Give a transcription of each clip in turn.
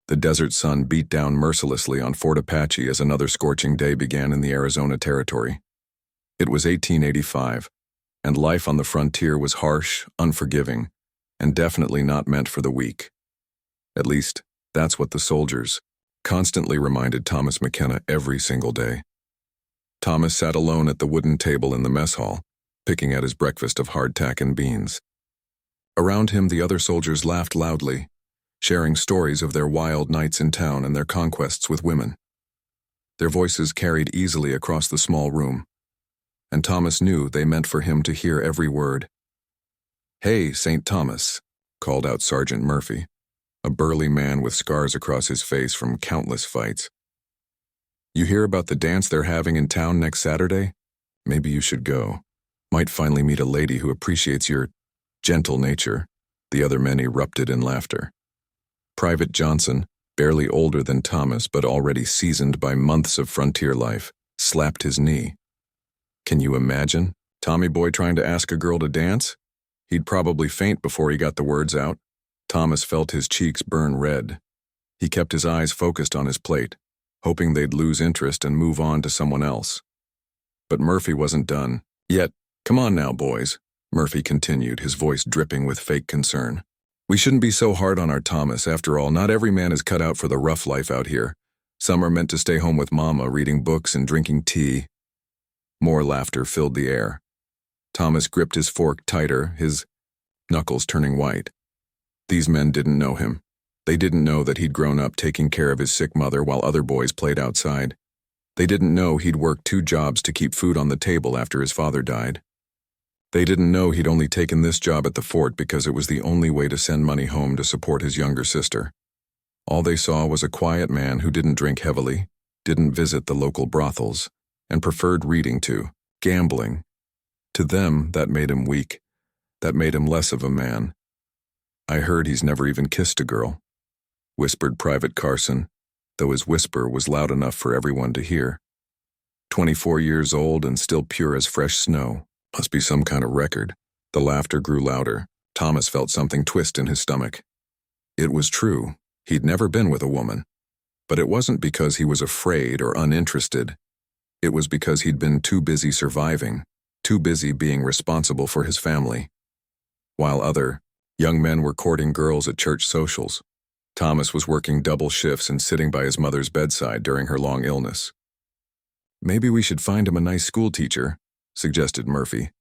The desert sun beat down mercilessly on Fort Apache as another scorching day began in the Arizona Territory. It was 1885, and life on the frontier was harsh, unforgiving, and definitely not meant for the weak. At least, that's what the soldiers constantly reminded Thomas McKenna every single day. Thomas sat alone at the wooden table in the mess hall, picking at his breakfast of hardtack and beans. Around him, the other soldiers laughed loudly, sharing stories of their wild nights in town and their conquests with women. Their voices carried easily across the small room, and Thomas knew they meant for him to hear every word. "Hey, St. Thomas," called out Sergeant Murphy, a burly man with scars across his face from countless fights. "You hear about the dance they're having in town next Saturday? Maybe you should go. Might finally meet a lady who appreciates your gentle nature." The other men erupted in laughter. Private Johnson, barely older than Thomas but already seasoned by months of frontier life, slapped his knee. Can you imagine? Tommy boy trying to ask a girl to dance? He'd probably faint before he got the words out. Thomas felt his cheeks burn red. He kept his eyes focused on his plate, hoping they'd lose interest and move on to someone else. But Murphy wasn't done yet. "Come on now, boys," Murphy continued, his voice dripping with fake concern. "We shouldn't be so hard on our Thomas. After all, not every man is cut out for the rough life out here. Some are meant to stay home with Mama, reading books and drinking tea." More laughter filled the air. Thomas gripped his fork tighter, his knuckles turning white. These men didn't know him. They didn't know that he'd grown up taking care of his sick mother while other boys played outside. They didn't know he'd worked 2 jobs to keep food on the table after his father died. They didn't know he'd only taken this job at the fort because it was the only way to send money home to support his younger sister. All they saw was a quiet man who didn't drink heavily, didn't visit the local brothels, and preferred reading to gambling. To them, that made him weak. That made him less of a man. "I heard he's never even kissed a girl," whispered Private Carson, though his whisper was loud enough for everyone to hear. 24 years old and still pure as fresh snow. Must be some kind of record. The laughter grew louder. Thomas felt something twist in his stomach. It was true. He'd never been with a woman. But it wasn't because he was afraid or uninterested. It was because he'd been too busy surviving, too busy being responsible for his family. While other young men were courting girls at church socials, Thomas was working double shifts and sitting by his mother's bedside during her long illness. "Maybe we should find him a nice school teacher," suggested Murphy.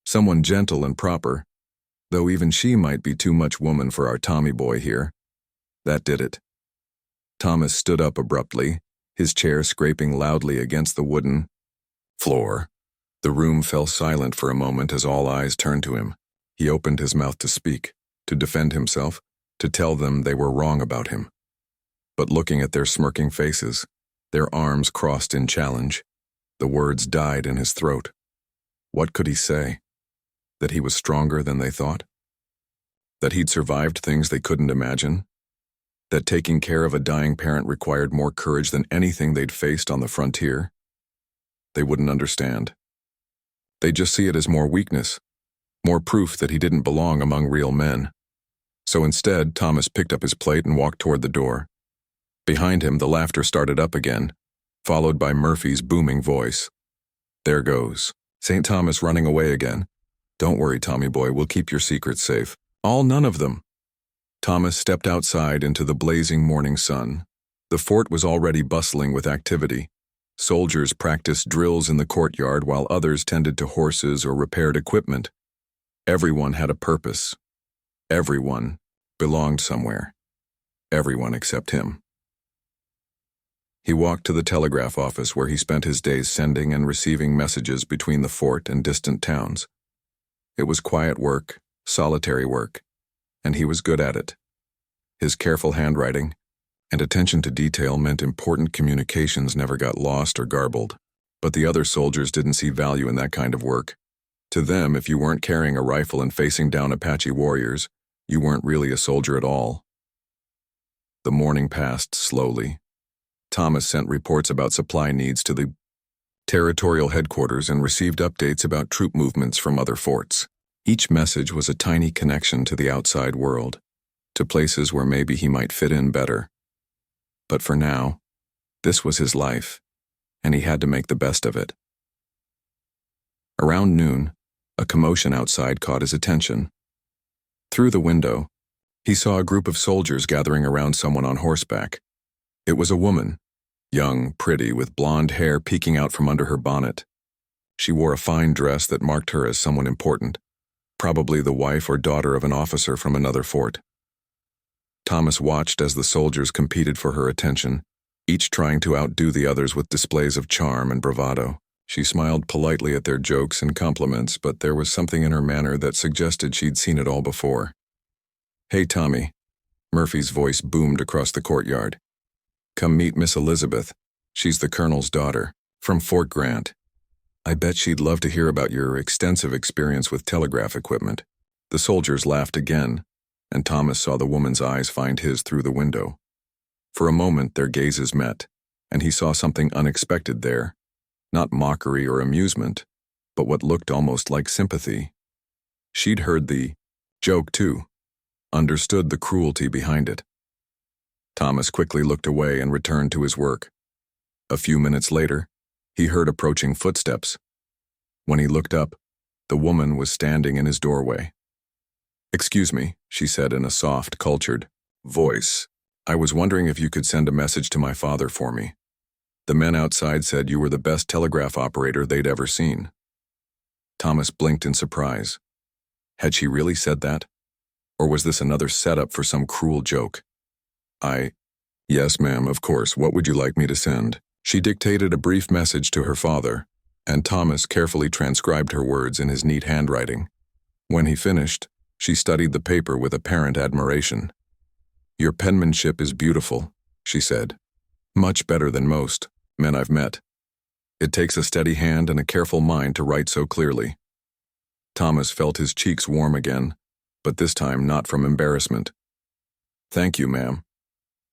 "Someone gentle and proper, though even she might be too much woman for our Tommy boy here." That did it. Thomas stood up abruptly, his chair scraping loudly against the wooden floor. The room fell silent for a moment as all eyes turned to him. He opened his mouth to speak, to defend himself, to tell them they were wrong about him. But looking at their smirking faces, their arms crossed in challenge, the words died in his throat. What could he say? That he was stronger than they thought? That he'd survived things they couldn't imagine? That taking care of a dying parent required more courage than anything they'd faced on the frontier? They wouldn't understand. They'd just see it as more weakness, more proof that he didn't belong among real men. So instead, Thomas picked up his plate and walked toward the door. Behind him, the laughter started up again, followed by Murphy's booming voice. "There goes St. Thomas running away again. Don't worry, Tommy boy, we'll keep your secrets safe. All none of them." Thomas stepped outside into the blazing morning sun. The fort was already bustling with activity. Soldiers practiced drills in the courtyard while others tended to horses or repaired equipment. Everyone had a purpose. Everyone belonged somewhere. Everyone except him. He walked to the telegraph office where he spent his days sending and receiving messages between the fort and distant towns. It was quiet work, solitary work, and he was good at it. His careful handwriting and attention to detail meant important communications never got lost or garbled. But the other soldiers didn't see value in that kind of work. To them, if you weren't carrying a rifle and facing down Apache warriors, you weren't really a soldier at all. The morning passed slowly. Thomas sent reports about supply needs to the territorial headquarters and received updates about troop movements from other forts. Each message was a tiny connection to the outside world, to places where maybe he might fit in better. But for now, this was his life, and he had to make the best of it. Around noon, a commotion outside caught his attention. Through the window, he saw a group of soldiers gathering around someone on horseback. It was a woman, young, pretty, with blonde hair peeking out from under her bonnet. She wore a fine dress that marked her as someone important, probably the wife or daughter of an officer from another fort. Thomas watched as the soldiers competed for her attention, each trying to outdo the others with displays of charm and bravado. She smiled politely at their jokes and compliments, but there was something in her manner that suggested she'd seen it all before. "Hey, Tommy," Murphy's voice boomed across the courtyard. "Come meet Miss Elizabeth. She's the colonel's daughter, from Fort Grant. I bet she'd love to hear about your extensive experience with telegraph equipment." The soldiers laughed again, and Thomas saw the woman's eyes find his through the window. For a moment their gazes met, and he saw something unexpected there. Not mockery or amusement, but what looked almost like sympathy. She'd heard the joke too, understood the cruelty behind it. Thomas quickly looked away and returned to his work. A few minutes later, he heard approaching footsteps. When he looked up, the woman was standing in his doorway. "Excuse me," she said in a soft, cultured voice. "I was wondering if you could send a message to my father for me. The men outside said you were the best telegraph operator they'd ever seen." Thomas blinked in surprise. Had she really said that? Or was this another setup for some cruel joke? Yes, ma'am, of course. What would you like me to send?" She dictated a brief message to her father, and Thomas carefully transcribed her words in his neat handwriting. When he finished, she studied the paper with apparent admiration. "Your penmanship is beautiful," she said. "Much better than most men I've met. It takes a steady hand and a careful mind to write so clearly." Thomas felt his cheeks warm again, but this time not from embarrassment. "Thank you, ma'am.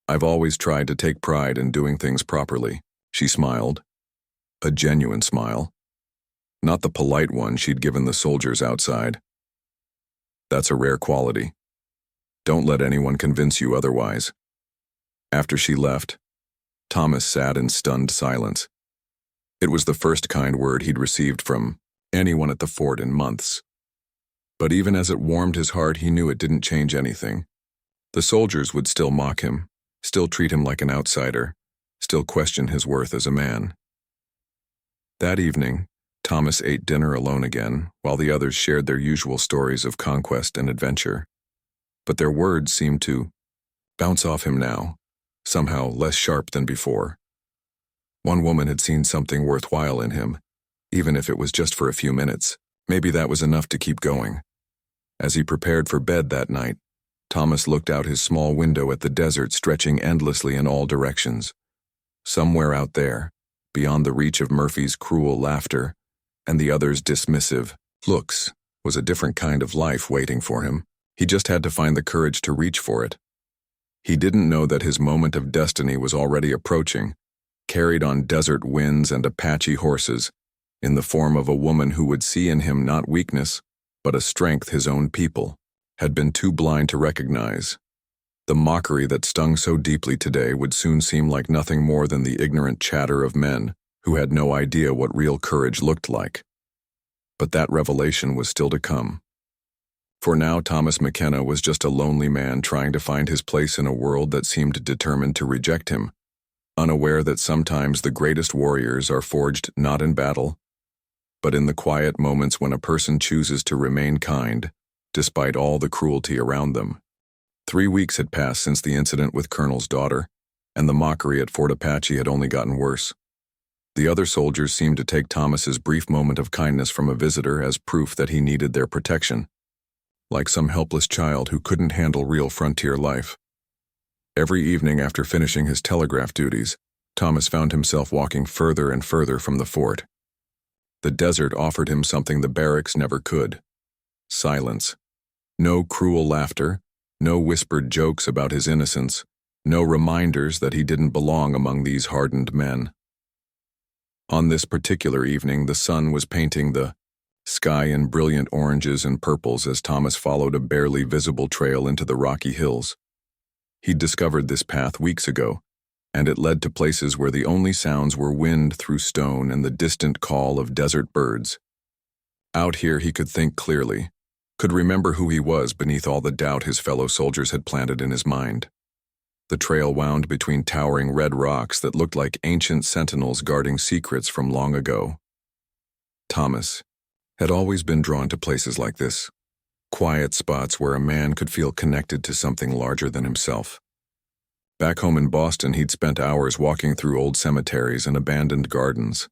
I've always tried to take pride in doing things properly." She smiled. A genuine smile. Not the polite one she'd given the soldiers outside. That's a rare quality. Don't let anyone convince you otherwise. After she left, Thomas sat in stunned silence. It was the first kind word he'd received from anyone at the fort in months. But even as it warmed his heart, he knew it didn't change anything. The soldiers would still mock him, still treat him like an outsider, still question his worth as a man. That evening, Thomas ate dinner alone again, while the others shared their usual stories of conquest and adventure. But their words seemed to bounce off him now, somehow less sharp than before. One woman had seen something worthwhile in him, even if it was just for a few minutes. Maybe that was enough to keep going. As he prepared for bed that night, Thomas looked out his small window at the desert stretching endlessly in all directions. Somewhere out there, beyond the reach of Murphy's cruel laughter and the others' dismissive looks, was a different kind of life waiting for him. He just had to find the courage to reach for it. He didn't know that his moment of destiny was already approaching, carried on desert winds and Apache horses, in the form of a woman who would see in him not weakness, but a strength his own people had been too blind to recognize. The mockery that stung so deeply today would soon seem like nothing more than the ignorant chatter of men who had no idea what real courage looked like. But that revelation was still to come. For now, Thomas McKenna was just a lonely man trying to find his place in a world that seemed determined to reject him, unaware that sometimes the greatest warriors are forged not in battle, but in the quiet moments when a person chooses to remain kind, despite all the cruelty around them. 3 weeks had passed since the incident with Colonel's daughter, and the mockery at Fort Apache had only gotten worse. The other soldiers seemed to take Thomas's brief moment of kindness from a visitor as proof that he needed their protection, like some helpless child who couldn't handle real frontier life. Every evening after finishing his telegraph duties, Thomas found himself walking further and further from the fort. The desert offered him something the barracks never could: silence. No cruel laughter, no whispered jokes about his innocence, no reminders that he didn't belong among these hardened men. On this particular evening, the sun was painting the sky in brilliant oranges and purples as Thomas followed a barely visible trail into the rocky hills. He'd discovered this path weeks ago, and it led to places where the only sounds were wind through stone and the distant call of desert birds. Out here he could think clearly, could remember who he was beneath all the doubt his fellow soldiers had planted in his mind. The trail wound between towering red rocks that looked like ancient sentinels guarding secrets from long ago. Thomas had always been drawn to places like this, quiet spots where a man could feel connected to something larger than himself. Back home in Boston, he'd spent hours walking through old cemeteries and abandoned gardens,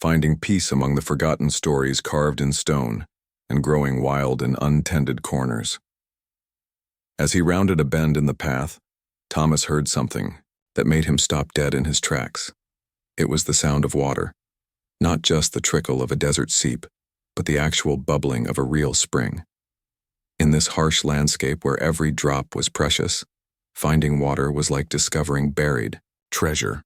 finding peace among the forgotten stories carved in stone and growing wild in untended corners. As he rounded a bend in the path, Thomas heard something that made him stop dead in his tracks. It was the sound of water, not just the trickle of a desert seep, but the actual bubbling of a real spring. In this harsh landscape where every drop was precious, finding water was like discovering buried treasure.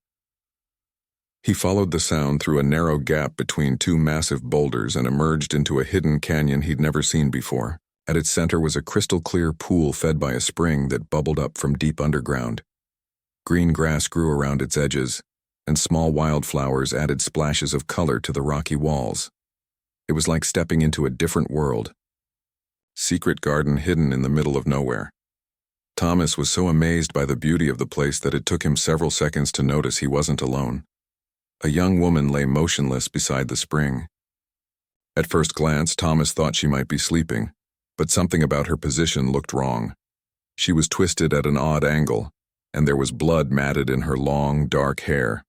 He followed the sound through a narrow gap between two massive boulders and emerged into a hidden canyon he'd never seen before. At its center was a crystal-clear pool fed by a spring that bubbled up from deep underground. Green grass grew around its edges, and small wildflowers added splashes of color to the rocky walls. It was like stepping into a different world. Secret garden hidden in the middle of nowhere. Thomas was so amazed by the beauty of the place that it took him several seconds to notice he wasn't alone. A young woman lay motionless beside the spring. At first glance, Thomas thought she might be sleeping, but something about her position looked wrong. She was twisted at an odd angle, and there was blood matted in her long, dark hair.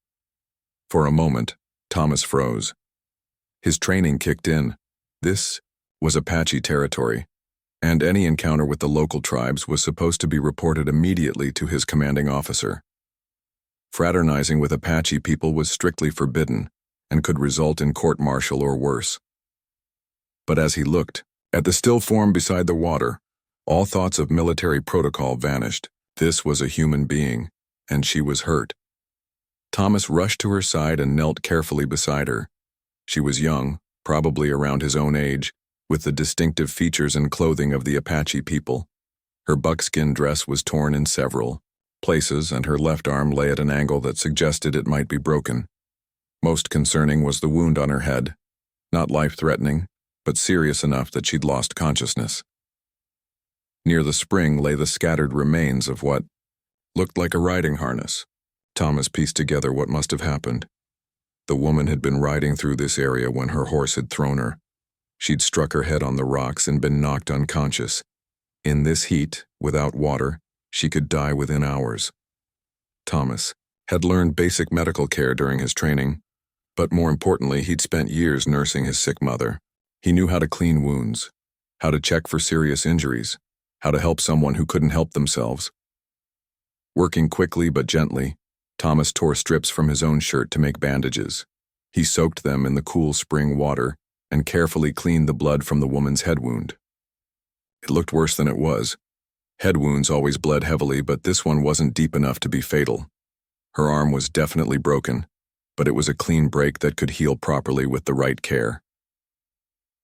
For a moment, Thomas froze. His training kicked in. This was Apache territory, and any encounter with the local tribes was supposed to be reported immediately to his commanding officer. Fraternizing with Apache people was strictly forbidden and could result in court-martial or worse. But as he looked at the still form beside the water, all thoughts of military protocol vanished. This was a human being, and she was hurt. Thomas rushed to her side and knelt carefully beside her. She was young, probably around his own age, with the distinctive features and clothing of the Apache people. Her buckskin dress was torn in several places, and her left arm lay at an angle that suggested it might be broken. Most concerning was the wound on her head, not life-threatening, but serious enough that she'd lost consciousness. Near the spring lay the scattered remains of what looked like a riding harness. Thomas pieced together what must have happened. The woman had been riding through this area when her horse had thrown her. She'd struck her head on the rocks and been knocked unconscious. In this heat, without water, she could die within hours. Thomas had learned basic medical care during his training, but more importantly, he'd spent years nursing his sick mother. He knew how to clean wounds, how to check for serious injuries, how to help someone who couldn't help themselves. Working quickly but gently, Thomas tore strips from his own shirt to make bandages. He soaked them in the cool spring water and carefully cleaned the blood from the woman's head wound. It looked worse than it was. Head wounds always bled heavily, but this one wasn't deep enough to be fatal. Her arm was definitely broken, but it was a clean break that could heal properly with the right care.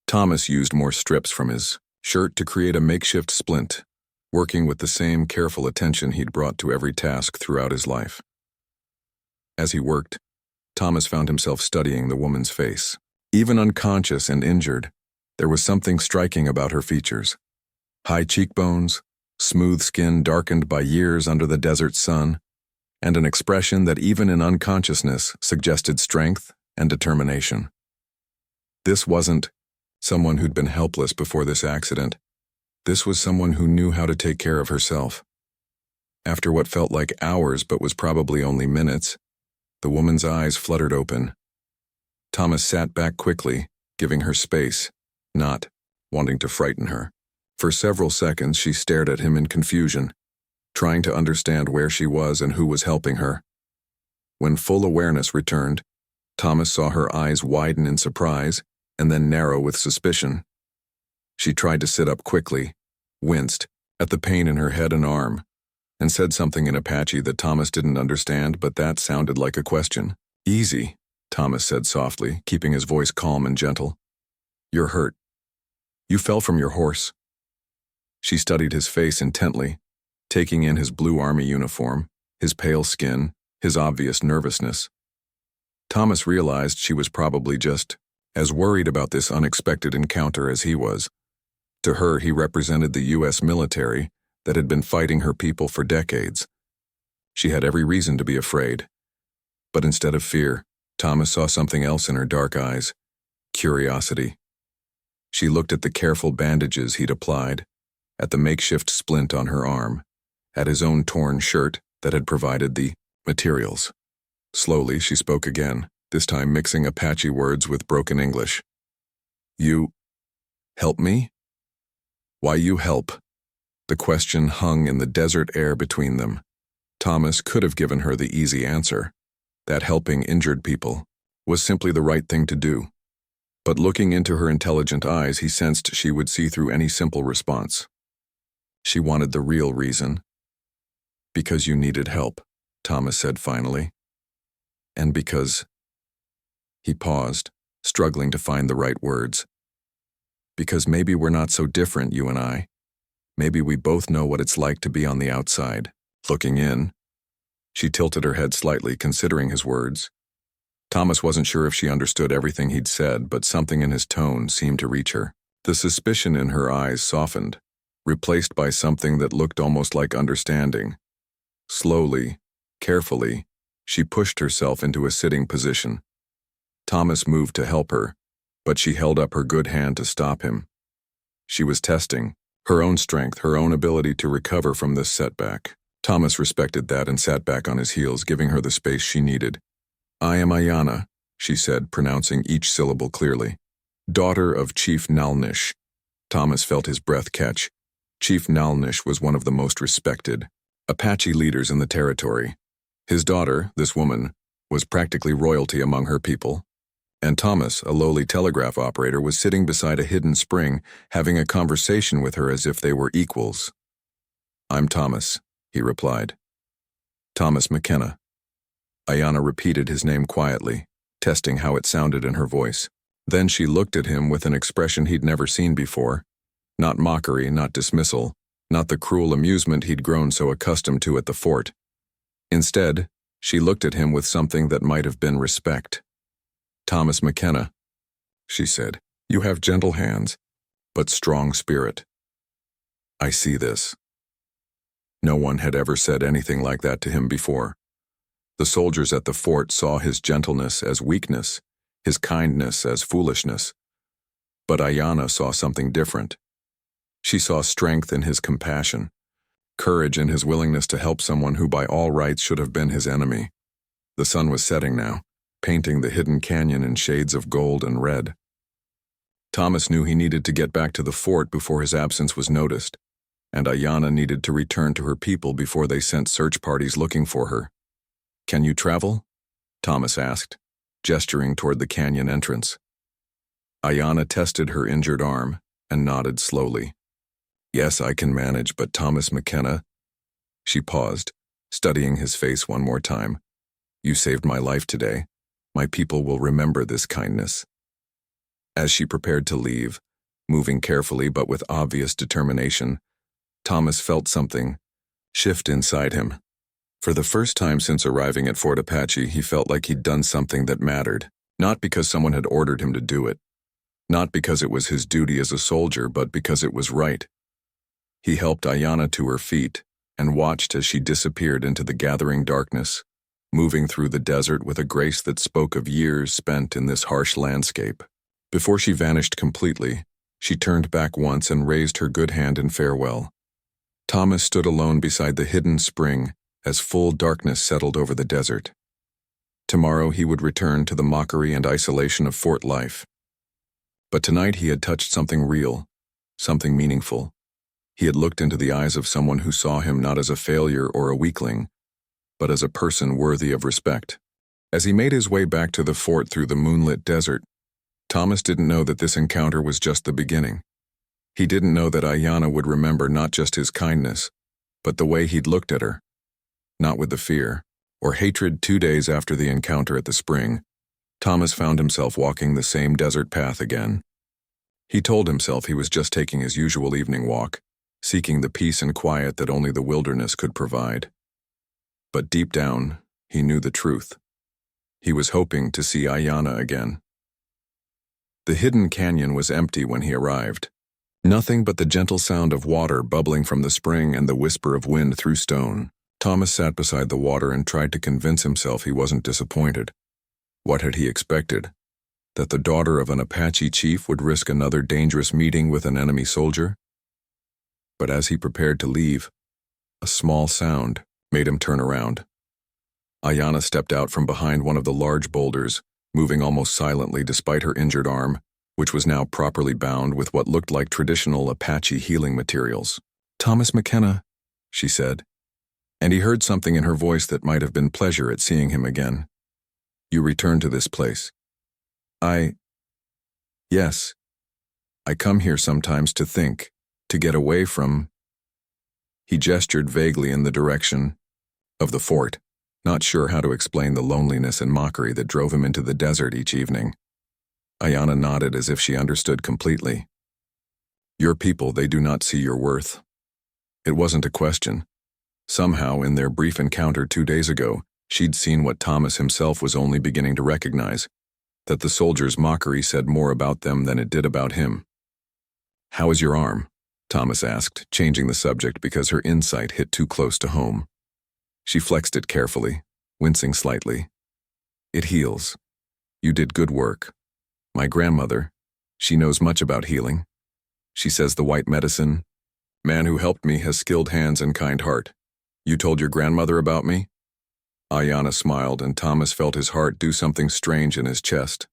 Thomas used more strips from his shirt to create a makeshift splint, working with the same careful attention he'd brought to every task throughout his life. As he worked, Thomas found himself studying the woman's face. Even unconscious and injured, there was something striking about her features. High cheekbones, smooth skin darkened by years under the desert sun, and an expression that even in unconsciousness suggested strength and determination. This wasn't someone who'd been helpless before this accident. This was someone who knew how to take care of herself. After what felt like hours but was probably only minutes, the woman's eyes fluttered open. Thomas sat back quickly, giving her space, not wanting to frighten her. For several seconds she stared at him in confusion, trying to understand where she was and who was helping her. When full awareness returned, Thomas saw her eyes widen in surprise and then narrow with suspicion. She tried to sit up quickly, winced at the pain in her head and arm, and said something in Apache that Thomas didn't understand, but that sounded like a question. "Easy," Thomas said softly, keeping his voice calm and gentle. "You're hurt. You fell from your horse." She studied his face intently, taking in his blue army uniform, his pale skin, his obvious nervousness. Thomas realized she was probably just as worried about this unexpected encounter as he was. To her, he represented the U.S. military that had been fighting her people for decades. She had every reason to be afraid. But instead of fear, Thomas saw something else in her dark eyes: curiosity. She looked at the careful bandages he'd applied, at the makeshift splint on her arm, at his own torn shirt that had provided the materials. Slowly, she spoke again, this time mixing Apache words with broken English. "You help me? Why you help?" The question hung in the desert air between them. Thomas could have given her the easy answer, that helping injured people was simply the right thing to do. But looking into her intelligent eyes, he sensed she would see through any simple response. She wanted the real reason. "Because you needed help," Thomas said finally. "And because—" He paused, struggling to find the right words. "Because maybe we're not so different, you and I. Maybe we both know what it's like to be on the outside, looking in." She tilted her head slightly, considering his words. Thomas wasn't sure if she understood everything he'd said, but something in his tone seemed to reach her. The suspicion in her eyes softened, replaced by something that looked almost like understanding. Slowly, carefully, she pushed herself into a sitting position. Thomas moved to help her, but she held up her good hand to stop him. She was testing her own strength, her own ability to recover from this setback. Thomas respected that and sat back on his heels, giving her the space she needed. "I am Ayana," she said, pronouncing each syllable clearly. "Daughter of Chief Nalnish." Thomas felt his breath catch. Chief Nalnish was one of the most respected Apache leaders in the territory. His daughter, this woman, was practically royalty among her people. And Thomas, a lowly telegraph operator, was sitting beside a hidden spring, having a conversation with her as if they were equals. "I'm Thomas," he replied. "Thomas McKenna." Ayana repeated his name quietly, testing how it sounded in her voice. Then she looked at him with an expression he'd never seen before. Not mockery, not dismissal, not the cruel amusement he'd grown so accustomed to at the fort. Instead, she looked at him with something that might have been respect. "Thomas McKenna," she said, "you have gentle hands, but strong spirit. I see this." No one had ever said anything like that to him before. The soldiers at the fort saw his gentleness as weakness, his kindness as foolishness. But Ayana saw something different. She saw strength in his compassion, courage in his willingness to help someone who by all rights should have been his enemy. The sun was setting now, painting the hidden canyon in shades of gold and red. Thomas knew he needed to get back to the fort before his absence was noticed, and Ayana needed to return to her people before they sent search parties looking for her. "Can you travel?" Thomas asked, gesturing toward the canyon entrance. Ayana tested her injured arm and nodded slowly. "Yes, I can manage, but Thomas McKenna—" She paused, studying his face one more time. "You saved my life today. My people will remember this kindness." As she prepared to leave, moving carefully but with obvious determination, Thomas felt something shift inside him. For the first time since arriving at Fort Apache, he felt like he'd done something that mattered, not because someone had ordered him to do it, not because it was his duty as a soldier, but because it was right. He helped Ayana to her feet and watched as she disappeared into the gathering darkness, moving through the desert with a grace that spoke of years spent in this harsh landscape. Before she vanished completely, she turned back once and raised her good hand in farewell. Thomas stood alone beside the hidden spring as full darkness settled over the desert. Tomorrow he would return to the mockery and isolation of fort life. But tonight he had touched something real, something meaningful. He had looked into the eyes of someone who saw him not as a failure or a weakling, but as a person worthy of respect. As he made his way back to the fort through the moonlit desert, Thomas didn't know that this encounter was just the beginning. He didn't know that Ayana would remember not just his kindness, but the way he'd looked at her. Not with the fear or hatred. 2 days after the encounter at the spring, Thomas found himself walking the same desert path again. He told himself he was just taking his usual evening walk, seeking the peace and quiet that only the wilderness could provide. But deep down, He knew the truth. He was hoping to see Ayanna again. The hidden canyon was empty when he arrived. Nothing but the gentle sound of water bubbling from the spring and the whisper of wind through stone. Thomas sat beside the water and tried to convince himself he wasn't disappointed. What had he expected? That the daughter of an Apache chief would risk another dangerous meeting with an enemy soldier? But as he prepared to leave, a small sound made him turn around. Ayanna stepped out from behind one of the large boulders, moving almost silently despite her injured arm, which was now properly bound with what looked like traditional Apache healing materials. "Thomas McKenna," she said, and he heard something in her voice that might have been pleasure at seeing him again. "You returned to this place." Yes. I come here sometimes to think, to get away from—" He gestured vaguely in the direction of the fort, not sure how to explain the loneliness and mockery that drove him into the desert each evening. Ayanna nodded as if she understood completely. "Your people, they do not see your worth." It wasn't a question. Somehow, in their brief encounter 2 days ago, she'd seen what Thomas himself was only beginning to recognize, that the soldiers' mockery said more about them than it did about him. "How is your arm?" Thomas asked, changing the subject because her insight hit too close to home. She flexed it carefully, wincing slightly. "It heals. You did good work. My grandmother, she knows much about healing. She says the white medicine man who helped me has skilled hands and kind heart. You told your grandmother about me?" Ayanna smiled, and Thomas felt his heart do something strange in his chest.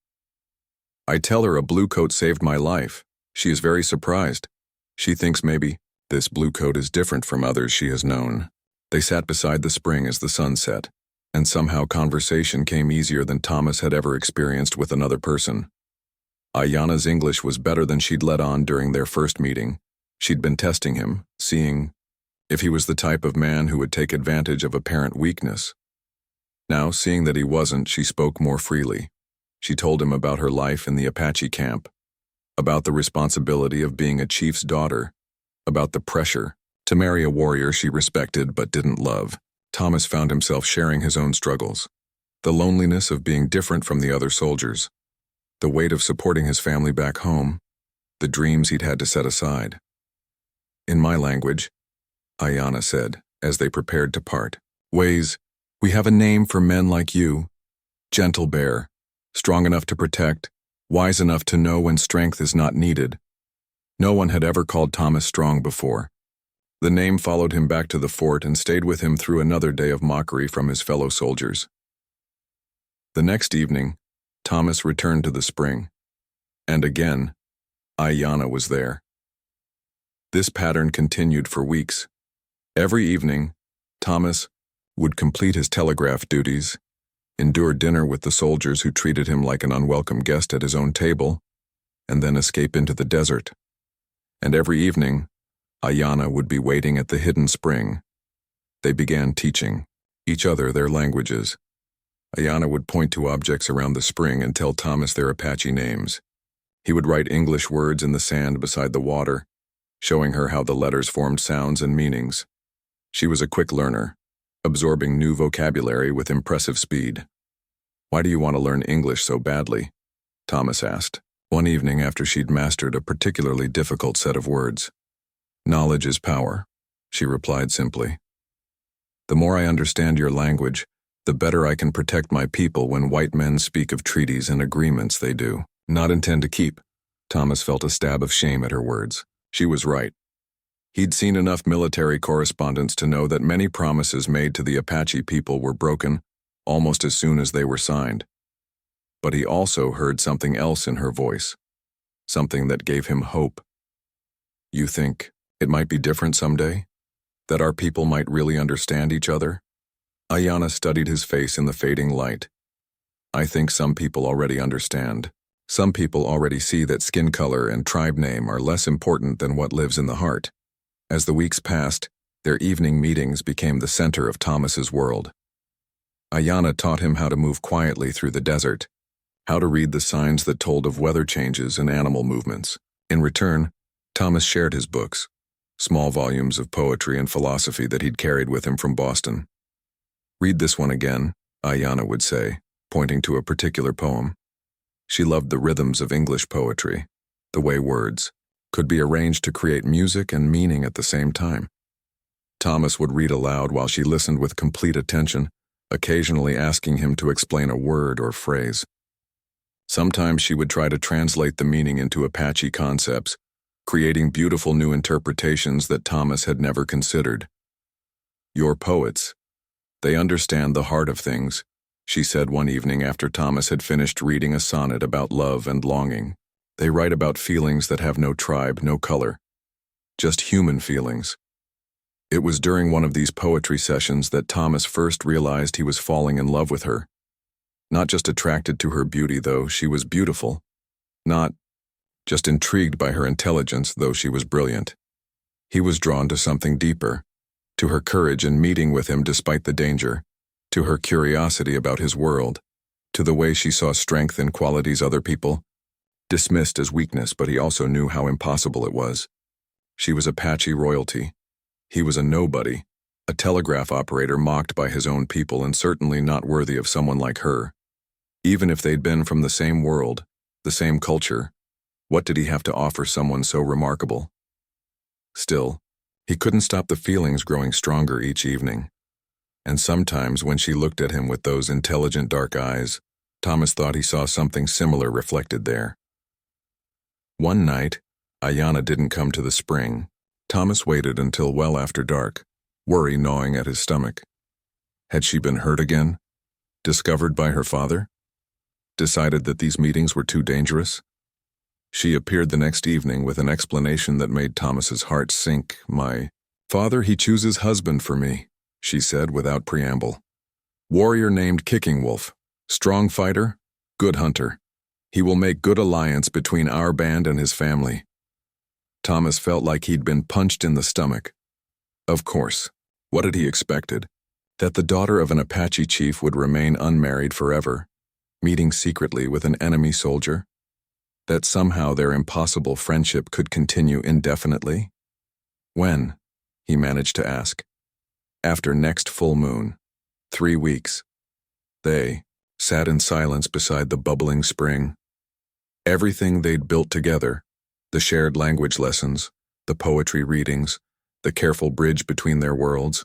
"I tell her a blue coat saved my life. She is very surprised. She thinks maybe this blue coat is different from others she has known." They sat beside the spring as the sun set, and somehow conversation came easier than Thomas had ever experienced with another person. Ayanna's English was better than she'd let on during their first meeting. She'd been testing him, seeing if he was the type of man who would take advantage of apparent weakness. Now, seeing that he wasn't, she spoke more freely. She told him about her life in the Apache camp, about the responsibility of being a chief's daughter, about the pressure to marry a warrior she respected but didn't love. Thomas found himself sharing his own struggles, the loneliness of being different from the other soldiers, the weight of supporting his family back home, the dreams he'd had to set aside. "In my language," Ayanna said, as they prepared to part, "we have a name for men like you. Gentle bear, strong enough to protect, wise enough to know when strength is not needed." No one had ever called Thomas strong before. The name followed him back to the fort and stayed with him through another day of mockery from his fellow soldiers. The next evening, Thomas returned to the spring, and again, Ayanna was there. This pattern continued for weeks. Every evening, Thomas would complete his telegraph duties, endure dinner with the soldiers who treated him like an unwelcome guest at his own table, and then escape into the desert. And every evening, Ayanna would be waiting at the hidden spring. They began teaching each other their languages. Ayanna would point to objects around the spring and tell Thomas their Apache names. He would write English words in the sand beside the water, showing her how the letters formed sounds and meanings. She was a quick learner, absorbing new vocabulary with impressive speed. "Why do you want to learn English so badly?" Thomas asked, one evening after she'd mastered a particularly difficult set of words. "Knowledge is power," she replied simply. "The more I understand your language, the better I can protect my people when white men speak of treaties and agreements they do not intend to keep." Thomas felt a stab of shame at her words. She was right. He'd seen enough military correspondence to know that many promises made to the Apache people were broken almost as soon as they were signed. But he also heard something else in her voice, something that gave him hope. "You think it might be different someday? That our people might really understand each other?" Ayanna studied his face in the fading light. "I think some people already understand. Some people already see that skin color and tribe name are less important than what lives in the heart." As the weeks passed, their evening meetings became the center of Thomas's world. Ayanna taught him how to move quietly through the desert, how to read the signs that told of weather changes and animal movements. In return, Thomas shared his books, small volumes of poetry and philosophy that he'd carried with him from Boston. "Read this one again," Ayanna would say, pointing to a particular poem. She loved the rhythms of English poetry, the way words could be arranged to create music and meaning at the same time. Thomas would read aloud while she listened with complete attention, occasionally asking him to explain a word or phrase. Sometimes she would try to translate the meaning into Apache concepts, creating beautiful new interpretations that Thomas had never considered. "Your poets. They understand the heart of things," she said one evening after Thomas had finished reading a sonnet about love and longing. "They write about feelings that have no tribe, no color. Just human feelings." It was during one of these poetry sessions that Thomas first realized he was falling in love with her. Not just attracted to her beauty, though she was beautiful. Not just intrigued by her intelligence, though she was brilliant. He was drawn to something deeper, to her courage in meeting with him despite the danger, to her curiosity about his world, to the way she saw strength in qualities other people dismissed as weakness, but he also knew how impossible it was. She was Apache royalty. He was a nobody, a telegraph operator mocked by his own people and certainly not worthy of someone like her. Even if they'd been from the same world, the same culture, what did he have to offer someone so remarkable? Still, he couldn't stop the feelings growing stronger each evening. And sometimes when she looked at him with those intelligent dark eyes, Thomas thought he saw something similar reflected there. One night, Ayanna didn't come to the spring. Thomas waited until well after dark, worry gnawing at his stomach. Had she been hurt again? Discovered by her father? Decided that these meetings were too dangerous? She appeared the next evening with an explanation that made Thomas's heart sink. "My father, he chooses husband for me," she said without preamble. "Warrior named Kicking Wolf. Strong fighter, good hunter. He will make good alliance between our band and his family." Thomas felt like he'd been punched in the stomach. Of course, what had he expected? That the daughter of an Apache chief would remain unmarried forever, meeting secretly with an enemy soldier? That somehow their impossible friendship could continue indefinitely? When? He managed to ask. After next full moon. 3 weeks. They sat in silence beside the bubbling spring. Everything they'd built together, the shared language lessons, the poetry readings, the careful bridge between their worlds,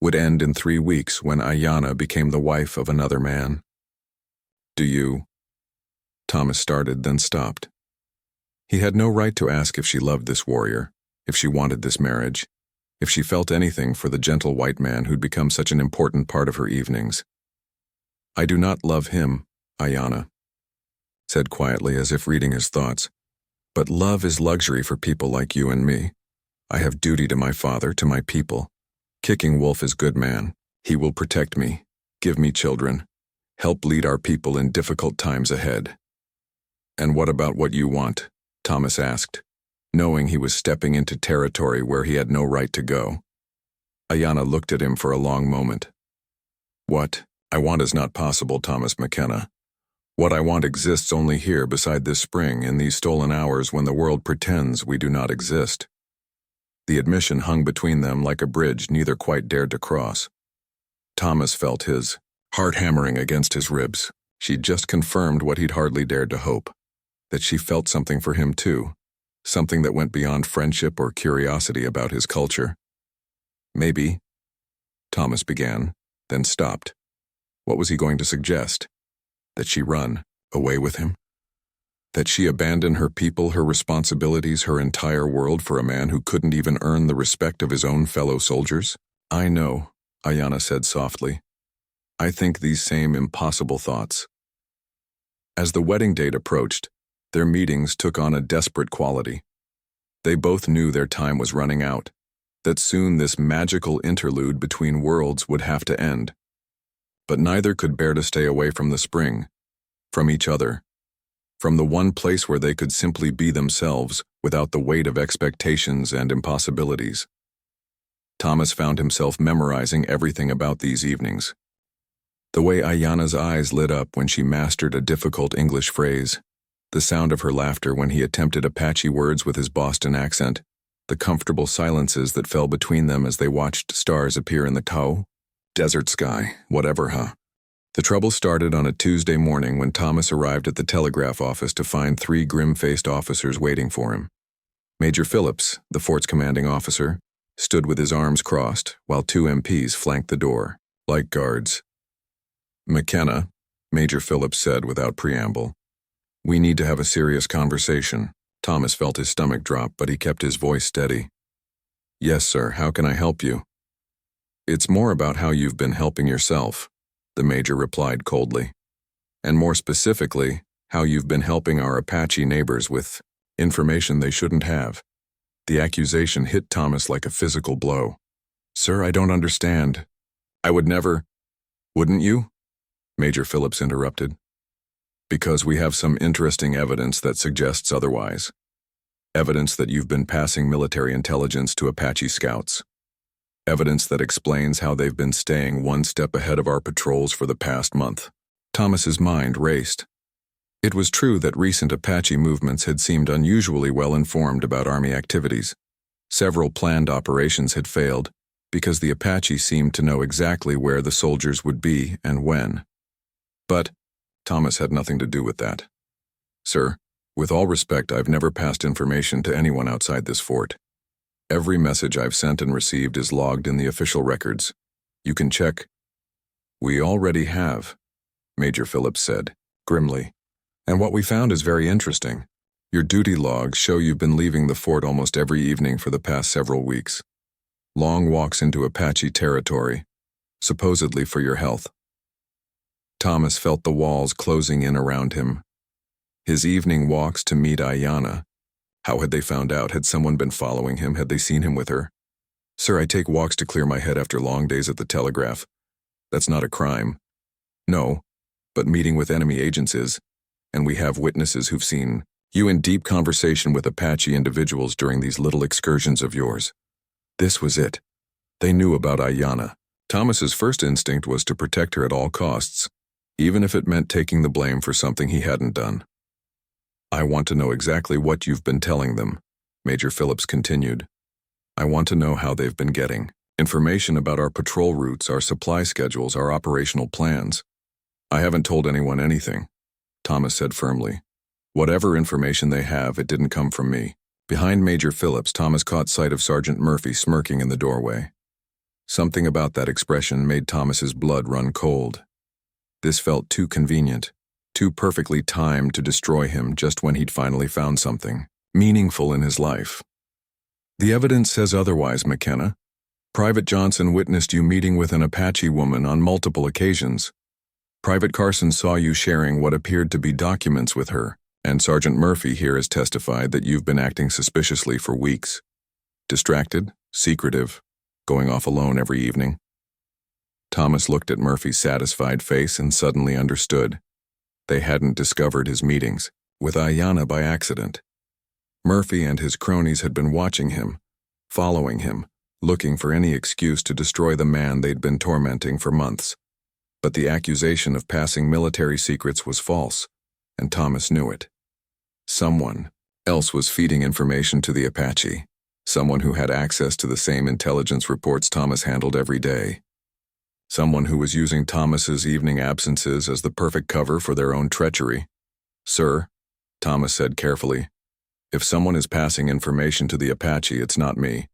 would end in 3 weeks when Ayanna became the wife of another man. "Do you?" Thomas started, then stopped. He had no right to ask if she loved this warrior, if she wanted this marriage, if she felt anything for the gentle white man who'd become such an important part of her evenings. "I do not love him," Ayanna said quietly as if reading his thoughts. "But love is luxury for people like you and me. I have duty to my father, to my people. Kicking Wolf is good man. He will protect me, give me children, help lead our people in difficult times ahead." "And what about what you want?" Thomas asked, knowing he was stepping into territory where he had no right to go. Ayanna looked at him for a long moment. "What I want is not possible, Thomas McKenna. What I want exists only here beside this spring in these stolen hours when the world pretends we do not exist." The admission hung between them like a bridge neither quite dared to cross. Thomas felt his heart hammering against his ribs. She'd just confirmed what he'd hardly dared to hope, that she felt something for him too, something that went beyond friendship or curiosity about his culture. "Maybe," Thomas began, then stopped. What was he going to suggest? That she run away with him? That she abandon her people, her responsibilities, her entire world for a man who couldn't even earn the respect of his own fellow soldiers? "I know," Ayanna said softly. "I think these same impossible thoughts." As the wedding date approached, their meetings took on a desperate quality. They both knew their time was running out, that soon this magical interlude between worlds would have to end. But neither could bear to stay away from the spring, from each other, from the one place where they could simply be themselves without the weight of expectations and impossibilities. Thomas found himself memorizing everything about these evenings. The way Ayanna's eyes lit up when she mastered a difficult English phrase, the sound of her laughter when he attempted Apache words with his Boston accent, the comfortable silences that fell between them as they watched stars appear in the desert sky, whatever, huh? The trouble started on a Tuesday morning when Thomas arrived at the telegraph office to find 3 grim-faced officers waiting for him. Major Phillips, the fort's commanding officer, stood with his arms crossed, while 2 MPs flanked the door, like guards. "McKenna," Major Phillips said without preamble, "we need to have a serious conversation." Thomas felt his stomach drop, but he kept his voice steady. "Yes, sir, how can I help you?" "It's more about how you've been helping yourself," the major replied coldly. "And more specifically, how you've been helping our Apache neighbors with information they shouldn't have." The accusation hit Thomas like a physical blow. "Sir, I don't understand. I would never—" "Wouldn't you?" Major Phillips interrupted. "Because we have some interesting evidence that suggests otherwise. Evidence that you've been passing military intelligence to Apache scouts. Evidence that explains how they've been staying one step ahead of our patrols for the past month." Thomas's mind raced. It was true that recent Apache movements had seemed unusually well informed about Army activities. Several planned operations had failed because the Apache seemed to know exactly where the soldiers would be and when. But Thomas had nothing to do with that. "Sir, with all respect, I've never passed information to anyone outside this fort. Every message I've sent and received is logged in the official records. You can check." "We already have," Major Phillips said, grimly. "And what we found is very interesting. Your duty logs show you've been leaving the fort almost every evening for the past several weeks. Long walks into Apache territory, supposedly for your health." Thomas felt the walls closing in around him. His evening walks to meet Ayanna. How had they found out? Had someone been following him? Had they seen him with her? "Sir, I take walks to clear my head after long days at the telegraph. That's not a crime." "No, but meeting with enemy agents is, and we have witnesses who've seen you in deep conversation with Apache individuals during these little excursions of yours." This was it. They knew about Ayanna. Thomas's first instinct was to protect her at all costs, even if it meant taking the blame for something he hadn't done. "I want to know exactly what you've been telling them," Major Phillips continued. "I want to know how they've been getting information about our patrol routes, our supply schedules, our operational plans." "I haven't told anyone anything," Thomas said firmly. "Whatever information they have, it didn't come from me." Behind Major Phillips, Thomas caught sight of Sergeant Murphy smirking in the doorway. Something about that expression made Thomas's blood run cold. This felt too convenient, too perfectly timed to destroy him just when he'd finally found something meaningful in his life. "The evidence says otherwise, McKenna. Private Johnson witnessed you meeting with an Apache woman on multiple occasions. Private Carson saw you sharing what appeared to be documents with her, and Sergeant Murphy here has testified that you've been acting suspiciously for weeks. Distracted, secretive, going off alone every evening." Thomas looked at Murphy's satisfied face and suddenly understood. They hadn't discovered his meetings with Ayanna by accident. Murphy and his cronies had been watching him, following him, looking for any excuse to destroy the man they'd been tormenting for months. But the accusation of passing military secrets was false, and Thomas knew it. Someone else was feeding information to the Apache, someone who had access to the same intelligence reports Thomas handled every day. Someone who was using Thomas's evening absences as the perfect cover for their own treachery. "Sir," Thomas said carefully, "if someone is passing information to the Apache, it's not me.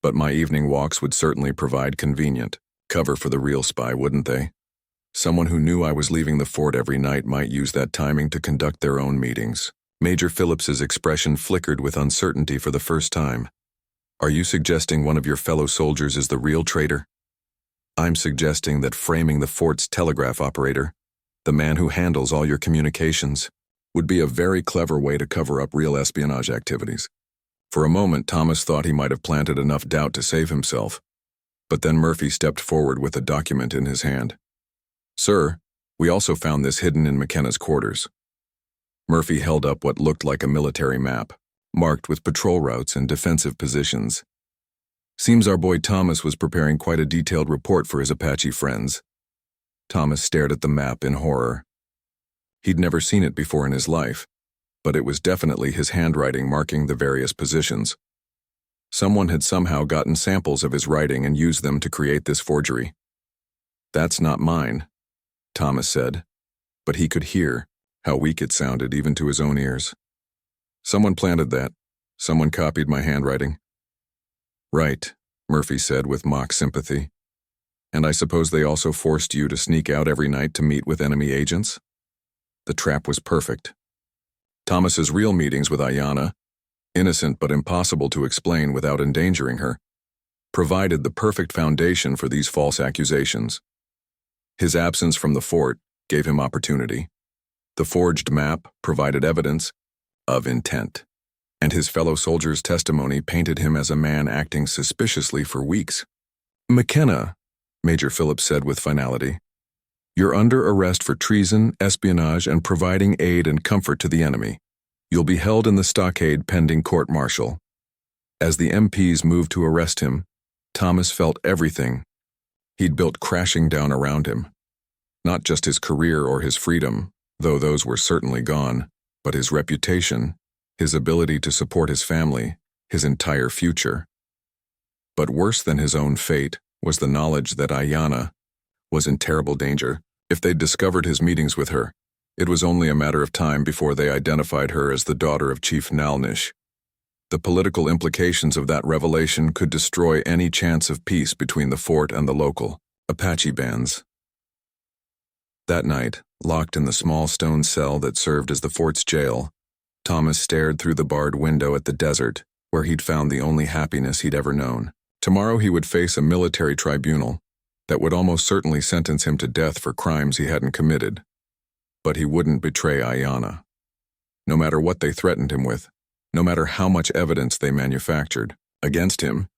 But my evening walks would certainly provide convenient cover for the real spy, wouldn't they? Someone who knew I was leaving the fort every night might use that timing to conduct their own meetings." Major Phillips's expression flickered with uncertainty for the first time. "Are you suggesting one of your fellow soldiers is the real traitor?" "I'm suggesting that framing the fort's telegraph operator, the man who handles all your communications, would be a very clever way to cover up real espionage activities." For a moment, Thomas thought he might have planted enough doubt to save himself. But then Murphy stepped forward with a document in his hand. "Sir, we also found this hidden in McKenna's quarters." Murphy held up what looked like a military map, marked with patrol routes and defensive positions. "Seems our boy Thomas was preparing quite a detailed report for his Apache friends." Thomas stared at the map in horror. He'd never seen it before in his life, but it was definitely his handwriting marking the various positions. Someone had somehow gotten samples of his writing and used them to create this forgery. "That's not mine," Thomas said, but he could hear how weak it sounded even to his own ears. Someone planted that. Someone copied my handwriting. Right, Murphy said with mock sympathy. And I suppose they also forced you to sneak out every night to meet with enemy agents? The trap was perfect. Thomas's real meetings with Ayanna, innocent but impossible to explain without endangering her, provided the perfect foundation for these false accusations. His absence from the fort gave him opportunity. The forged map provided evidence of intent, and his fellow soldiers' testimony painted him as a man acting suspiciously for weeks. "McKenna," Major Phillips said with finality, "you're under arrest for treason, espionage, and providing aid and comfort to the enemy. You'll be held in the stockade pending court-martial." As the MPs moved to arrest him, Thomas felt everything he'd built crashing down around him. Not just his career or his freedom, though those were certainly gone, but his reputation, his ability to support his family, his entire future. But worse than his own fate was the knowledge that Ayanna was in terrible danger. If they'd discovered his meetings with her, it was only a matter of time before they identified her as the daughter of Chief Nalnish. The political implications of that revelation could destroy any chance of peace between the fort and the local Apache bands. That night, locked in the small stone cell that served as the fort's jail, Thomas stared through the barred window at the desert, where he'd found the only happiness he'd ever known. Tomorrow he would face a military tribunal that would almost certainly sentence him to death for crimes he hadn't committed. But he wouldn't betray Ayanna. No matter what they threatened him with, no matter how much evidence they manufactured against him,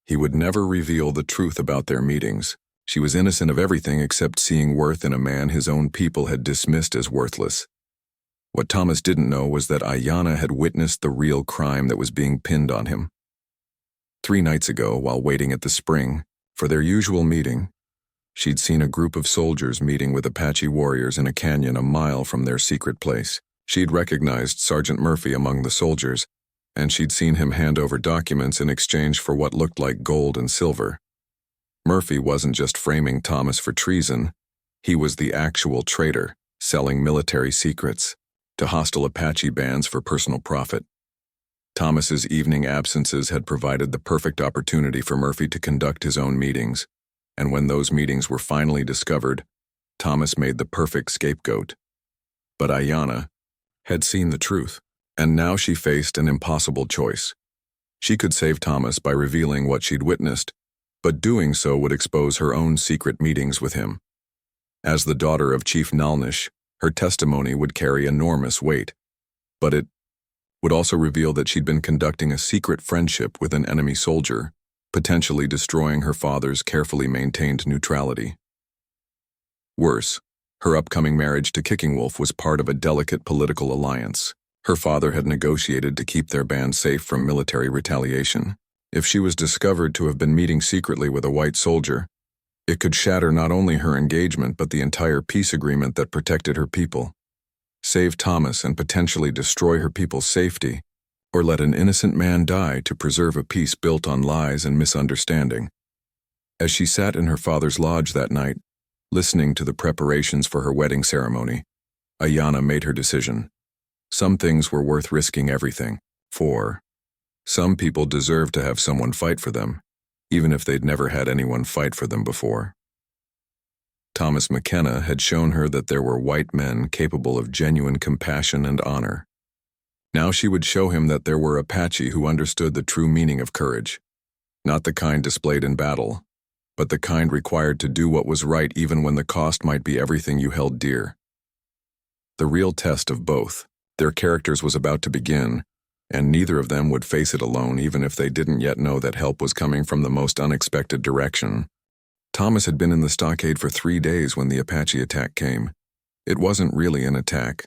he would never reveal the truth about their meetings. She was innocent of everything except seeing worth in a man his own people had dismissed as worthless. What Thomas didn't know was that Ayanna had witnessed the real crime that was being pinned on him. 3 nights ago, while waiting at the spring for their usual meeting, she'd seen a group of soldiers meeting with Apache warriors in a canyon a mile from their secret place. She'd recognized Sergeant Murphy among the soldiers, and she'd seen him hand over documents in exchange for what looked like gold and silver. Murphy wasn't just framing Thomas for treason, he was the actual traitor, selling military secrets to hostile Apache bands for personal profit. Thomas's evening absences had provided the perfect opportunity for Murphy to conduct his own meetings, and when those meetings were finally discovered, Thomas made the perfect scapegoat. But Ayanna had seen the truth, and now she faced an impossible choice. She could save Thomas by revealing what she'd witnessed, but doing so would expose her own secret meetings with him. As the daughter of Chief Nalnish, her testimony would carry enormous weight, but it would also reveal that she'd been conducting a secret friendship with an enemy soldier, potentially destroying her father's carefully maintained neutrality. Worse, her upcoming marriage to Kicking Wolf was part of a delicate political alliance. Her father had negotiated to keep their band safe from military retaliation. If she was discovered to have been meeting secretly with a white soldier, it could shatter not only her engagement but the entire peace agreement that protected her people. Save Thomas and potentially destroy her people's safety, or let an innocent man die to preserve a peace built on lies and misunderstanding. As she sat in her father's lodge that night, listening to the preparations for her wedding ceremony, Ayanna made her decision. Some things were worth risking everything for. Some people deserved to have someone fight for them, even if they'd never had anyone fight for them before. Thomas McKenna had shown her that there were white men capable of genuine compassion and honor. Now she would show him that there were Apache who understood the true meaning of courage, not the kind displayed in battle, but the kind required to do what was right even when the cost might be everything you held dear. The real test of both, their characters, was about to begin, and neither of them would face it alone even if they didn't yet know that help was coming from the most unexpected direction. Thomas had been in the stockade for 3 days when the Apache attack came. It wasn't really an attack,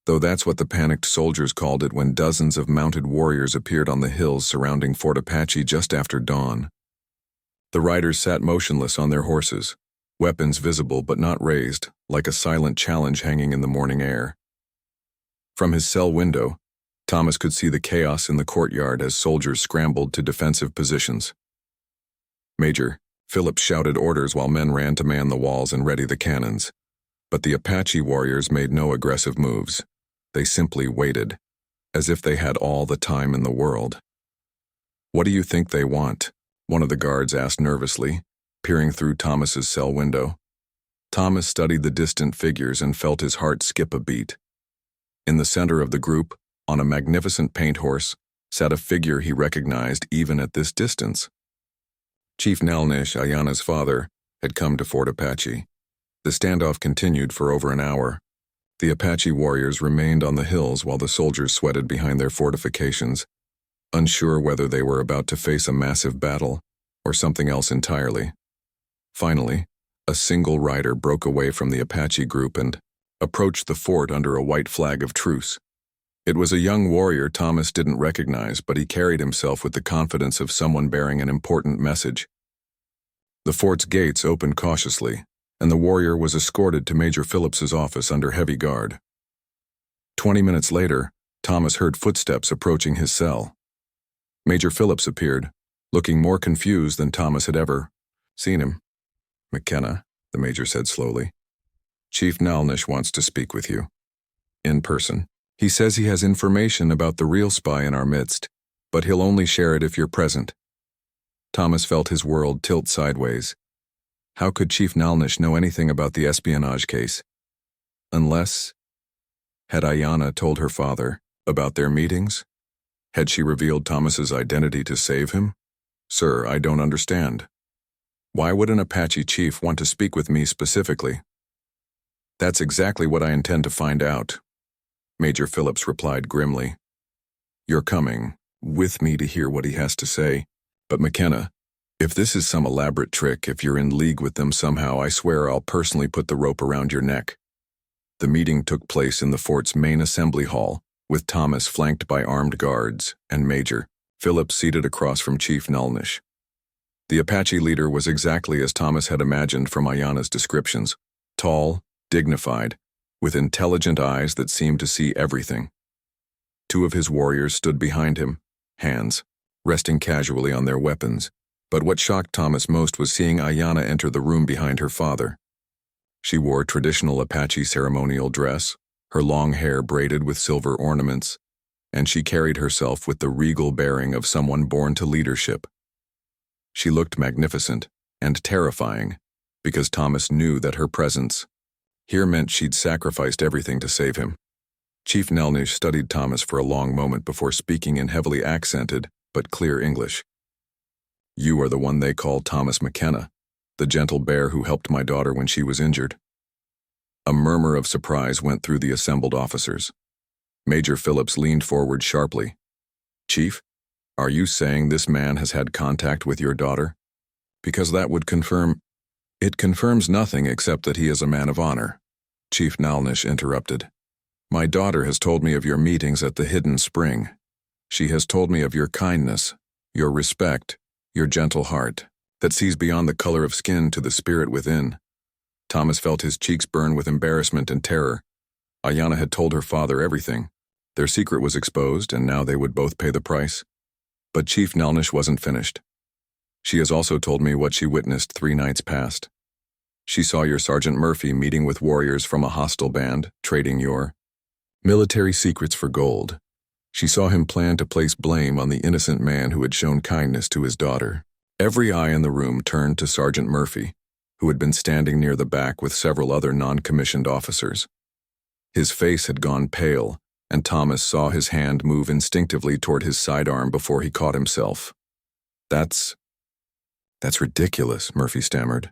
though that's what the panicked soldiers called it when dozens of mounted warriors appeared on the hills surrounding Fort Apache just after dawn. The riders sat motionless on their horses, weapons visible but not raised, like a silent challenge hanging in the morning air. From his cell window, Thomas could see the chaos in the courtyard as soldiers scrambled to defensive positions. Major Phillips shouted orders while men ran to man the walls and ready the cannons. But the Apache warriors made no aggressive moves. They simply waited, as if they had all the time in the world. "What do you think they want?" one of the guards asked nervously, peering through Thomas's cell window. Thomas studied the distant figures and felt his heart skip a beat. In the center of the group, on a magnificent paint horse, sat a figure he recognized even at this distance. Chief Nalnish, Ayana's father, had come to Fort Apache. The standoff continued for over an hour. The Apache warriors remained on the hills while the soldiers sweated behind their fortifications, unsure whether they were about to face a massive battle or something else entirely. Finally, a single rider broke away from the Apache group and approached the fort under a white flag of truce. It was a young warrior Thomas didn't recognize, but he carried himself with the confidence of someone bearing an important message. The fort's gates opened cautiously, and the warrior was escorted to Major Phillips's office under heavy guard. 20 minutes later, Thomas heard footsteps approaching his cell. Major Phillips appeared, looking more confused than Thomas had ever seen him. "McKenna," the major said slowly. "Chief Nalnish wants to speak with you. In person. He says he has information about the real spy in our midst, but he'll only share it if you're present." Thomas felt his world tilt sideways. How could Chief Nalnish know anything about the espionage case? Unless... Had Ayana told her father about their meetings? Had she revealed Thomas's identity to save him? "Sir, I don't understand. Why would an Apache chief want to speak with me specifically?" "That's exactly what I intend to find out," Major Phillips replied grimly. "You're coming with me to hear what he has to say. But McKenna, if this is some elaborate trick, if you're in league with them somehow, I swear I'll personally put the rope around your neck." The meeting took place in the fort's main assembly hall, with Thomas flanked by armed guards and Major Phillips seated across from Chief Nalnish. The Apache leader was exactly as Thomas had imagined from Ayana's descriptions: tall, dignified, with intelligent eyes that seemed to see everything. Two of his warriors stood behind him, hands resting casually on their weapons, but what shocked Thomas most was seeing Ayana enter the room behind her father. She wore traditional Apache ceremonial dress, her long hair braided with silver ornaments, and she carried herself with the regal bearing of someone born to leadership. She looked magnificent and terrifying, because Thomas knew that her presence here meant she'd sacrificed everything to save him. Chief Nalnish studied Thomas for a long moment before speaking in heavily accented but clear English. "You are the one they call Thomas McKenna, the gentle bear who helped my daughter when she was injured." A murmur of surprise went through the assembled officers. Major Phillips leaned forward sharply. "Chief, are you saying this man has had contact with your daughter? Because that would confirm—" "It confirms nothing except that he is a man of honor," Chief Nalnish interrupted. "My daughter has told me of your meetings at the Hidden Spring. She has told me of your kindness, your respect, your gentle heart, that sees beyond the color of skin to the spirit within." Thomas felt his cheeks burn with embarrassment and terror. Ayana had told her father everything. Their secret was exposed, and now they would both pay the price. But Chief Nalnish wasn't finished. "She has also told me what she witnessed 3 nights past. She saw your Sergeant Murphy meeting with warriors from a hostile band, trading your military secrets for gold. She saw him plan to place blame on the innocent man who had shown kindness to his daughter." Every eye in the room turned to Sergeant Murphy, who had been standing near the back with several other non-commissioned officers. His face had gone pale, and Thomas saw his hand move instinctively toward his sidearm before he caught himself. That's ridiculous," Murphy stammered.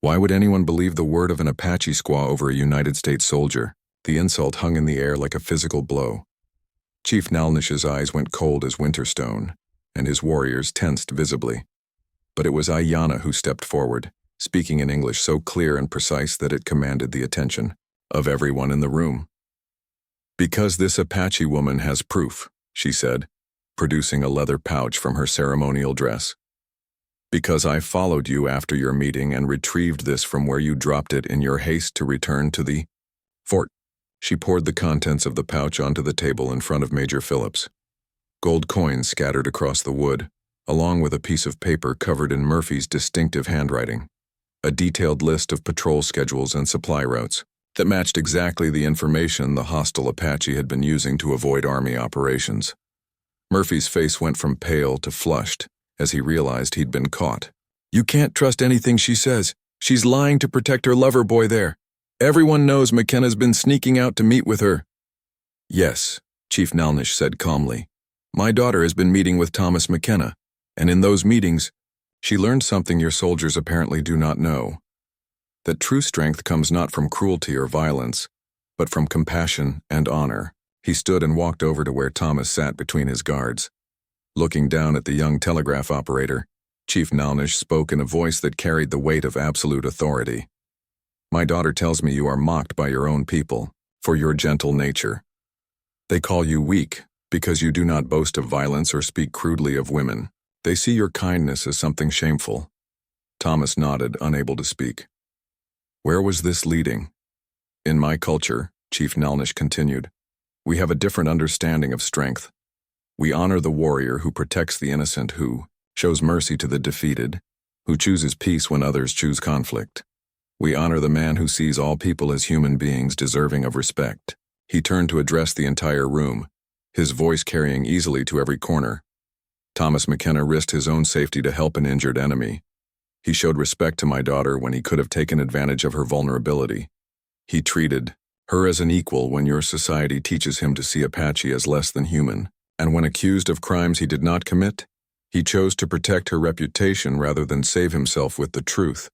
"Why would anyone believe the word of an Apache squaw over a United States soldier?" The insult hung in the air like a physical blow. Chief Nalnish's eyes went cold as winter stone, and his warriors tensed visibly. But it was Ayana who stepped forward, speaking in English so clear and precise that it commanded the attention of everyone in the room. "Because this Apache woman has proof," she said, producing a leather pouch from her ceremonial dress. "Because I followed you after your meeting and retrieved this from where you dropped it in your haste to return to the fort." She poured the contents of the pouch onto the table in front of Major Phillips. Gold coins scattered across the wood, along with a piece of paper covered in Murphy's distinctive handwriting. A detailed list of patrol schedules and supply routes. that matched exactly the information the hostile Apache had been using to avoid Army operations. Murphy's face went from pale to flushed as he realized he'd been caught. "You can't trust anything she says. She's lying to protect her lover boy there. Everyone knows McKenna's been sneaking out to meet with her." "Yes," Chief Nalnish said calmly. "My daughter has been meeting with Thomas McKenna, and in those meetings, she learned something your soldiers apparently do not know. That true strength comes not from cruelty or violence, but from compassion and honor." He stood and walked over to where Thomas sat between his guards. Looking down at the young telegraph operator, Chief Nalnish spoke in a voice that carried the weight of absolute authority. "My daughter tells me you are mocked by your own people for your gentle nature. They call you weak because you do not boast of violence or speak crudely of women. They see your kindness as something shameful." Thomas nodded, unable to speak. "Where was this leading?" "In my culture," Chief Nalnish continued, "we have a different understanding of strength. We honor the warrior who protects the innocent, who shows mercy to the defeated, who chooses peace when others choose conflict. We honor the man who sees all people as human beings deserving of respect." He turned to address the entire room, his voice carrying easily to every corner. "Thomas McKenna risked his own safety to help an injured enemy. He showed respect to my daughter when he could have taken advantage of her vulnerability. He treated her as an equal when your society teaches him to see Apache as less than human. And when accused of crimes he did not commit, he chose to protect her reputation rather than save himself with the truth."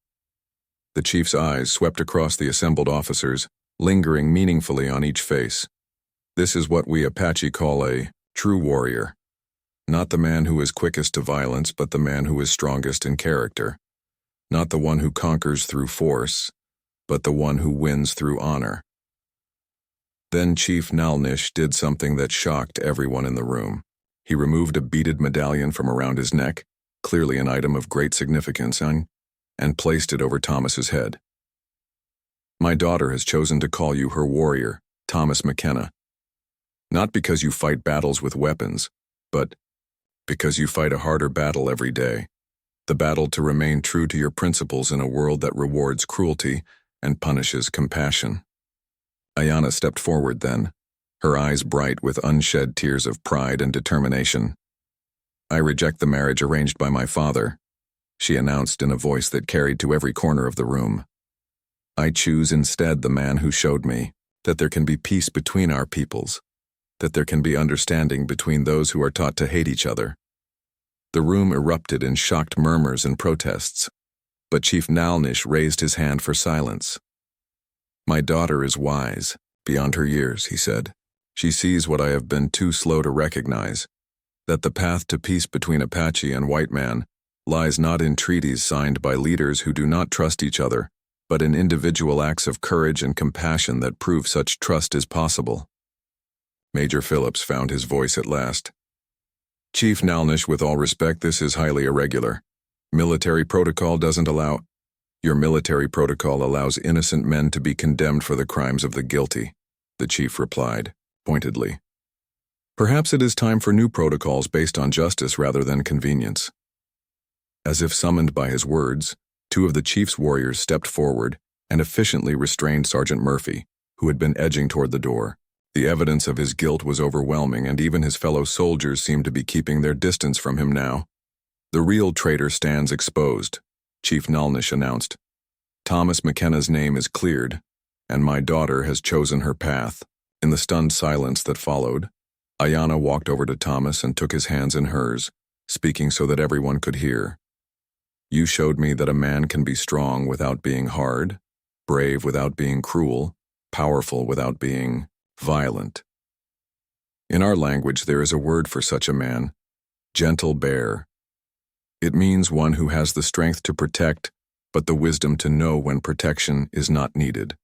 The chief's eyes swept across the assembled officers, lingering meaningfully on each face. "This is what we Apache call a true warrior. Not the man who is quickest to violence, but the man who is strongest in character. Not the one who conquers through force, but the one who wins through honor." Then Chief Nalnish did something that shocked everyone in the room. He removed a beaded medallion from around his neck, clearly an item of great significance, and placed it over Thomas's head. "My daughter has chosen to call you her warrior, Thomas McKenna. Not because you fight battles with weapons, but because you fight a harder battle every day. The battle to remain true to your principles in a world that rewards cruelty and punishes compassion." Ayana stepped forward then, her eyes bright with unshed tears of pride and determination. "I reject the marriage arranged by my father," she announced in a voice that carried to every corner of the room. "I choose instead the man who showed me that there can be peace between our peoples, that there can be understanding between those who are taught to hate each other." The room erupted in shocked murmurs and protests, but Chief Nalnish raised his hand for silence. "My daughter is wise, beyond her years," he said. "She sees what I have been too slow to recognize, that the path to peace between Apache and white man lies not in treaties signed by leaders who do not trust each other, but in individual acts of courage and compassion that prove such trust is possible." Major Phillips found his voice at last. "Chief Nalnish, with all respect, this is highly irregular. Military protocol doesn't allow— Your military protocol allows innocent men to be condemned for the crimes of the guilty," the chief replied, pointedly. "Perhaps it is time for new protocols based on justice rather than convenience." As if summoned by his words, two of the chief's warriors stepped forward and efficiently restrained Sergeant Murphy, who had been edging toward the door. The evidence of his guilt was overwhelming, and even his fellow soldiers seemed to be keeping their distance from him now. "The real traitor stands exposed," Chief Nalnish announced. "Thomas McKenna's name is cleared, and my daughter has chosen her path." In the stunned silence that followed, Ayana walked over to Thomas and took his hands in hers, speaking so that everyone could hear. "You showed me that a man can be strong without being hard, brave without being cruel, powerful without being violent. In our language there is a word for such a man, gentle bear. It means one who has the strength to protect, but the wisdom to know when protection is not needed."